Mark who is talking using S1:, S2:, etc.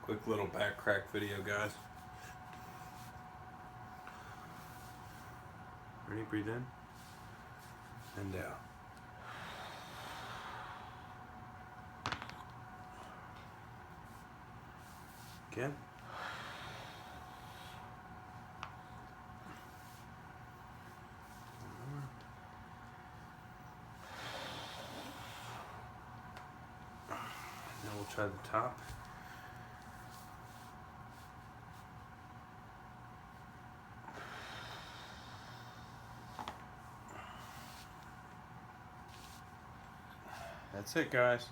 S1: Quick little back crack video, guys. Ready? Breathe in and out. Again. Now we'll try the top. That's it, guys.